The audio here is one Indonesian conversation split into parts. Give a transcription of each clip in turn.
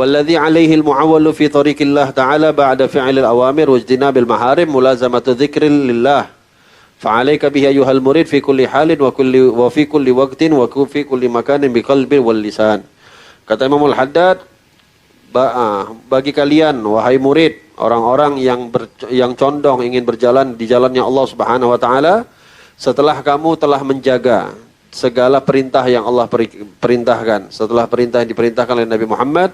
Walladzi 'alaihi al-mu'awwalu fi tariqillah ta'ala ba'da fi'lil awamir wajtinabil maharim mulazamatu dzikrillah. Fa'alaika bihi ayyuhal murid fi kulli halin wa fi kulli waqtin wa fi kulli makanin biqalbi wal lisan. Kata Imamul Haddad, bagi kalian wahai murid, orang-orang yang condong ingin berjalan di jalannya Allah Subhanahu wa taala, setelah kamu telah menjaga segala perintah yang Allah perintahkan, setelah perintah yang diperintahkan oleh Nabi Muhammad,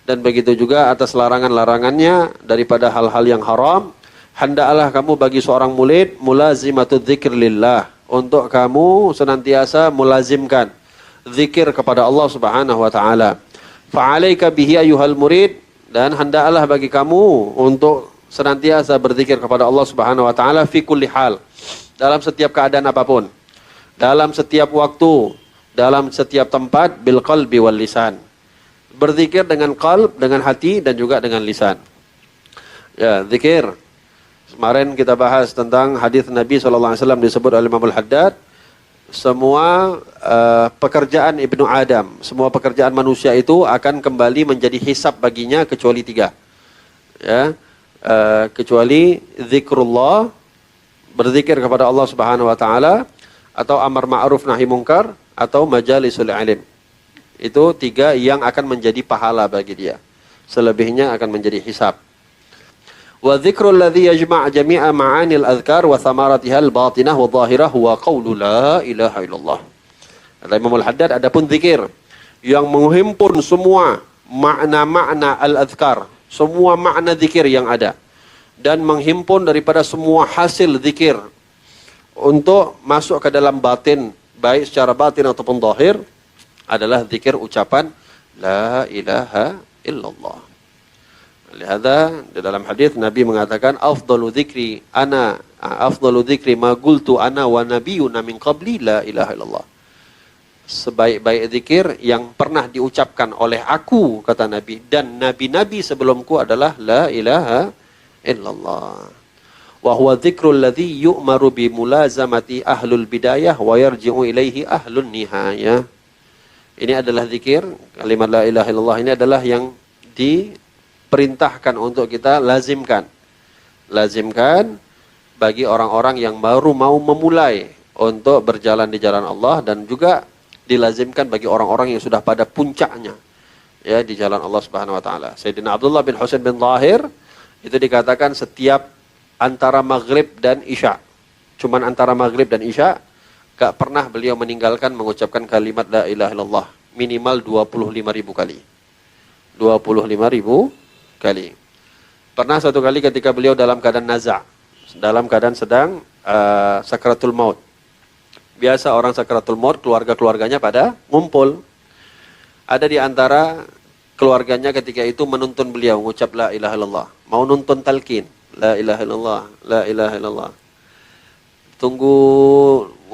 dan begitu juga atas larangan-larangannya daripada hal-hal yang haram, hendaklah kamu bagi seorang murid mulazimatu dzikr lillah, untuk kamu senantiasa mulazimkan zikir kepada Allah Subhanahu wa taala. Fa'alaika bihi ayyuhal murid, dan hendaklah bagi kamu untuk senantiasa berzikir kepada Allah Subhanahu wa taala fi kulli hal, dalam setiap keadaan apapun, dalam setiap waktu, dalam setiap tempat, bil qalbi wal lisan. Berzikir dengan qalb, dengan hati, dan juga dengan lisan. Ya, zikir. Kemarin kita bahas tentang hadis Nabi SAW disebut oleh Imamul Haddad. Semua pekerjaan Ibnu Adam, semua pekerjaan manusia itu akan kembali menjadi hisab baginya kecuali 3. Ya, kecuali zikrullah, berzikir kepada Allah Subhanahu wa taala, atau amar ma'ruf nahi munkar, atau majalisul ilm. Itu 3 yang akan menjadi pahala bagi dia. Selebihnya akan menjadi hisab. Wa dzikrul ladzi yajma' jami'a ma'anil adhkar wa thamaratiha al-batinah wa dhahirah wa qawlu la ilaha illallah. Kata Imamul Haddad, adapun zikir yang menghimpun semua makna-makna al-adhkar, semua makna zikir yang ada, dan menghimpun daripada semua hasil zikir untuk masuk ke dalam batin, baik secara batin ataupun zahir, adalah zikir ucapan la ilaha illallah. Lihada di dalam hadis Nabi mengatakan afdalu dzikri ma qultu ana wa nabiyyuna min qabli la ilaha illallah. Sebaik-baik zikir yang pernah diucapkan oleh aku, kata Nabi, dan nabi-nabi sebelumku adalah la ilaha illallah. Wa huwa dzikrul ladzi yu'maru bi mulazamati ahlul bidayah wa yarji'u ilaihi ahlun nihayah. Ini adalah zikir, kalimat la ilaha illallah ini adalah yang diperintahkan untuk kita lazimkan. Lazimkan bagi orang-orang yang baru mau memulai untuk berjalan di jalan Allah, dan juga dilazimkan bagi orang-orang yang sudah pada puncaknya ya di jalan Allah Subhanahu wa taala. Sayyidina Abdullah bin Husain bin Zahir itu dikatakan setiap antara maghrib dan isya, cuman antara maghrib dan isya, gak pernah beliau meninggalkan mengucapkan kalimat la ilaha illallah minimal 25.000 kali. 25.000 kali. Pernah satu kali ketika beliau dalam keadaan naza', dalam keadaan sedang sakratul maut. Biasa orang sakratul maut, keluarga-keluarganya pada ngumpul. Ada di antara keluarganya ketika itu menuntun beliau mengucap la ilaha illallah, mau nuntun talqin, la ilaha illallah, la ilaha illallah. Tunggu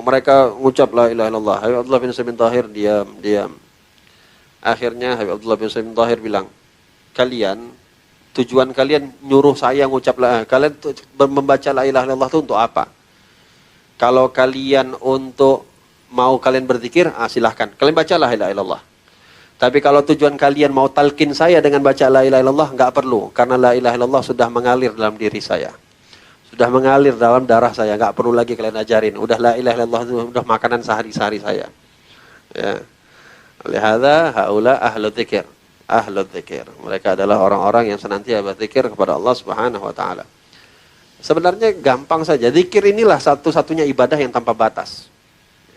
mereka mengucap la ilaha illallah. Habib Abdullah bin Husain bin Zahir diam. Akhirnya Habib Abdullah bin Husain bin Zahir bilang, tujuan kalian nyuruh saya mengucap kalian membaca la ilaha illallah itu untuk apa? Kalau kalian untuk mau kalian berzikir, silahkan. Kalian baca la ilaha illallah. Tapi kalau tujuan kalian mau talqin saya dengan baca la ilaha illallah, enggak perlu. Karena la ilaha illallah sudah mengalir dalam diri saya. Sudah mengalir dalam darah saya, enggak perlu lagi kalian ajarin. Udah la ilaha illallah itu udah makanan sehari-hari saya. Ya. Lihada haula ahlu dzikir. Ahlu dzikir. Mereka adalah orang-orang yang senantiasa berzikir kepada Allah Subhanahu wa taala. Sebenarnya gampang saja. Zikir inilah satu-satunya ibadah yang tanpa batas.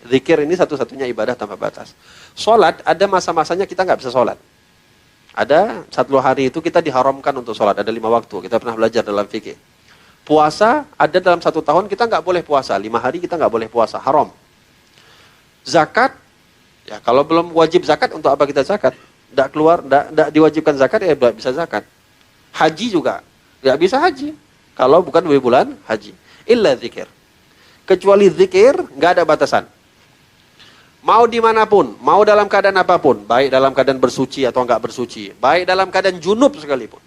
Zikir ini satu-satunya ibadah tanpa batas. Salat ada masa-masanya kita enggak bisa salat. Ada satu hari itu kita diharamkan untuk salat, ada 5 waktu. Kita pernah belajar dalam fikih. Puasa ada dalam 1 tahun kita nggak boleh puasa, 5 hari kita nggak boleh puasa, haram. Zakat, ya kalau belum wajib zakat untuk apa kita zakat? Nggak keluar, nggak diwajibkan zakat ya nggak bisa zakat. Haji juga nggak bisa haji kalau bukan di bulan haji. Illa zikir. Kecuali zikir nggak ada batasan. Mau dimanapun, mau dalam keadaan apapun, baik dalam keadaan bersuci atau nggak bersuci, baik dalam keadaan junub sekalipun,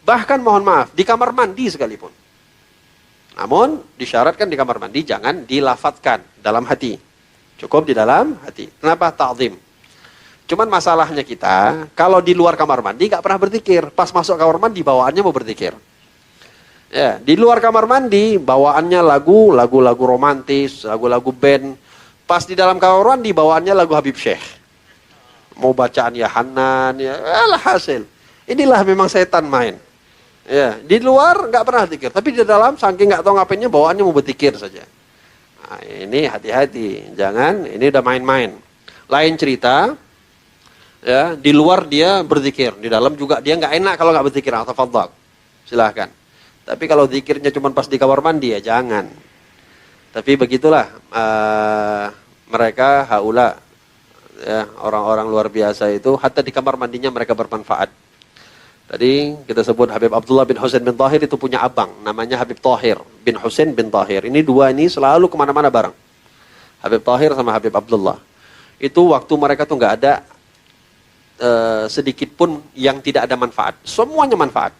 bahkan mohon maaf di kamar mandi sekalipun. Namun disyaratkan di kamar mandi jangan dilafatkan dalam hati. Cukup di dalam hati. Kenapa? Ta'zim. Cuman masalahnya kita, kalau di luar kamar mandi nggak pernah berzikir. Pas masuk kamar mandi, bawaannya mau berzikir. Ya, di luar kamar mandi, bawaannya lagu-lagu romantis, lagu-lagu band. Pas di dalam kamar mandi, bawaannya lagu Habib Syekh. Mau bacaan ya Hanan, ya hasil. Inilah memang setan main. Ya, di luar nggak pernah zikir, tapi di dalam saking nggak tahu ngapainnya, bawaannya mau berzikir saja. Nah, ini hati-hati, jangan. Ini udah main-main. Lain cerita. Ya, di luar dia berzikir, di dalam juga dia nggak enak kalau nggak berzikir. Tafadhal, silahkan. Tapi kalau zikirnya cuma pas di kamar mandi ya jangan. Tapi begitulah mereka haula, ya, orang-orang luar biasa itu, hatta di kamar mandinya mereka bermanfaat. Tadi kita sebut Habib Abdullah bin Husain bin Tahir itu punya abang, namanya Habib Tahir bin Husain bin Tahir. Ini dua ini selalu kemana-mana bareng. Habib Tahir sama Habib Abdullah. Itu waktu mereka tuh nggak ada sedikit pun yang tidak ada manfaat. Semuanya manfaat.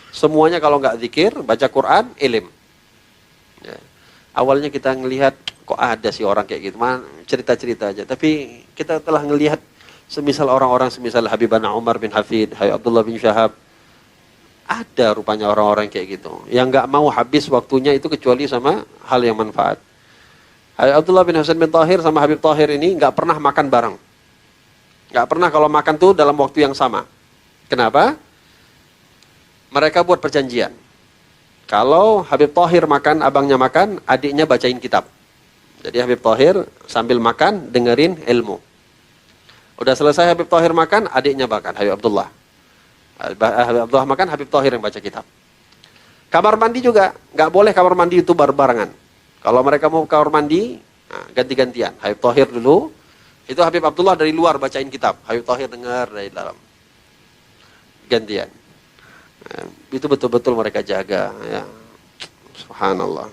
Semuanya kalau nggak zikir, baca Quran, ilim. Ya. Awalnya kita ngelihat, kok ada sih orang kayak gitu. Cerita-cerita aja. Tapi kita telah ngelihat semisal orang-orang semisal Habibana Umar bin Hafid, Habib Abdullah bin Syahab. Ada rupanya orang-orang kayak gitu. Yang nggak mau habis waktunya itu kecuali sama hal yang manfaat. Habib Abdullah bin Husain bin Tahir sama Habib Tahir ini nggak pernah makan bareng. Nggak pernah kalau makan tuh dalam waktu yang sama. Kenapa? Mereka buat perjanjian. Kalau Habib Tahir makan, abangnya makan, adiknya bacain kitab. Jadi Habib Tahir sambil makan, dengerin ilmu. Udah selesai Habib Tahir makan, adiknya makan, Habib Abdullah. Habib Abdullah makan, Habib Tahir yang baca kitab. Kamar mandi juga, nggak boleh kamar mandi itu barengan. Kalau mereka mau kamar mandi, ganti-gantian. Habib Tahir dulu, itu Habib Abdullah dari luar bacain kitab. Habib Tahir dengar dari dalam. Gantian. Itu betul-betul mereka jaga. Ya. Subhanallah.